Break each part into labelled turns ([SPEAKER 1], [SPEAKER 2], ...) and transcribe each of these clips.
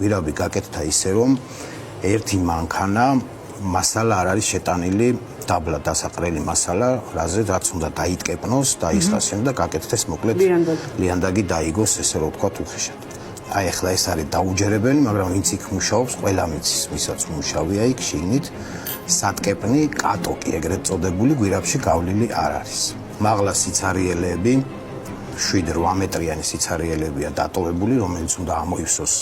[SPEAKER 1] გვირაბი გაკეთდა ისე რომ ერთი მანქანა მასალა არ არის შეტანილი დაბლა დასაყრელი მასალა, რაც უნდა დაიტკეპნოს, დაისხასიოს და გაკეთდეს მოკლედ ლიანდაგი დაიგოს ესე რომ ვთქვათ უხეშად. აი ახლა ეს არის დაუჯერებელი, მაგრამ ვინც იქ მუშაობს, ყველა მიცის, ვისაც მუშავია იქ შიგნით სატკეპნი კატოკი ეგრეთ წოდებული გვირაბში გავლილი არ არის. მაღლა სიცარიელეები 7-8 მეტრიანი სიცარიელებია დატოვებული, რომელიც უნდა ამოივსოს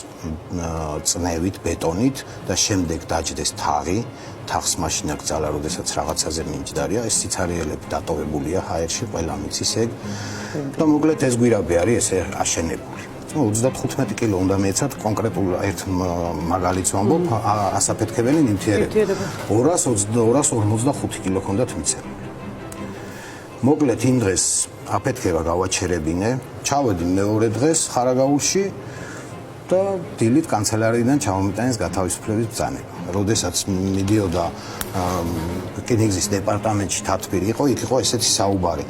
[SPEAKER 1] წნევით, ბეტონით და შემდეგ დაჯდეს თაღი. თაღს მაშინ აქ ძალა, როდესაც რაღაცაზე მიმჯდარია, ეს სიცარიელები დატოვებულია ჰაერში, ყველა მიცის ეგ. და მოკლედ ეს გვირაბი არის ესე აშენებული. 35 კილო უნდა მეცათ კონკრეტულ ერთ მაგალითს ვამბობ, ასაფეთქებელი ნივთიერება. 245 კილო ჰქონდათ მიცემი. მოკლედ იმ დღეს აფეთქება გავაჩერებინე, ჩავედი მეორე დღეს ხარაგაულში და დილით კანცელარიიდან ჩავმიტანეს გათავისუფლების ბრძანება. როდესაც მიდიოდა რკინიგზის დეპარტამენტში თათბირი იყო, იქ იყო ესეთი საუბარი.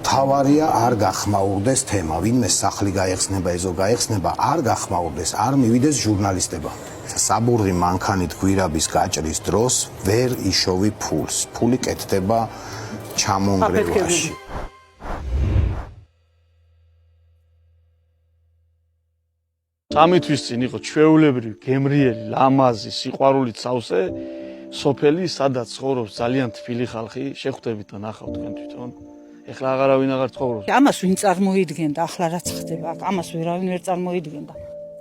[SPEAKER 1] თავარია არ გახმაურდეს თემა, ვინმე სახლი გაიხსნება, ეზო გაიხსნება, არ გახმაურდეს, არ მივიდეს ჟურნალისტება. საბურღი მანქანით გვირაბის გაჭრის დროს ვერ იშოვი ფულს. ფული კეთდება ჩამონგრევაში.
[SPEAKER 2] სამი თვის წინ იყო ჩვეულებრივი, გემრიელი, ლამაზი, სიყვარულით სავსე სოფელი, სადაც ცხოვრობს ძალიან თბილი ხალხი, შეხვდებით და ნახავთ თქვენ თვითონ. ეხლა აღარავინ აღარ ცხოვრობს.
[SPEAKER 3] ამას ვინ წარმოიდგენდა, ახლა რაც ხდება აქ, ამას ვერავინ ვერ წარმოიდგენდა.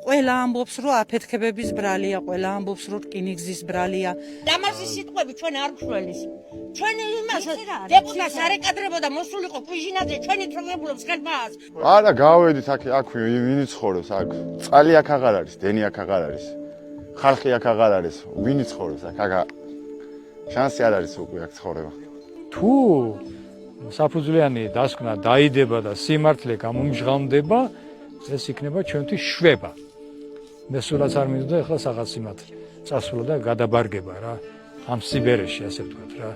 [SPEAKER 3] ყველა ამბობს, რომ აფეთქებების ბრალია, ყველა ამბობს, რომ რკინიგზის ბრალია.
[SPEAKER 4] დამაზი სიტყვები ჩვენ არ გშველის. ჩვენი იმას დეპუტატს არ ეკადრებოდა მოსულიყო ქვიჟინაძე ჩვენი თროგებულობს ხელმას.
[SPEAKER 5] არა გავედით აქ ვინი ცხოვრობს აქ. წყალი აქ აღარ არის, დენი აქ აღარ არის. ხალხი აქ აღარ არის, ვინი ცხოვრობს აქ. შანსი არ არის უკვე აქ ცხოვრება.
[SPEAKER 6] თუ საფუძვლიანი დასკვნა დაიდება და სიმართლე გამომჟღავნდება, ეს იქნება ჩვენთვის შვება. მე სულაც არ მინდოდა ახლა რაღაც სიმართლე წასულა და გადაბარგება რა ამ სიბერეში ასე ვთქვათ რა.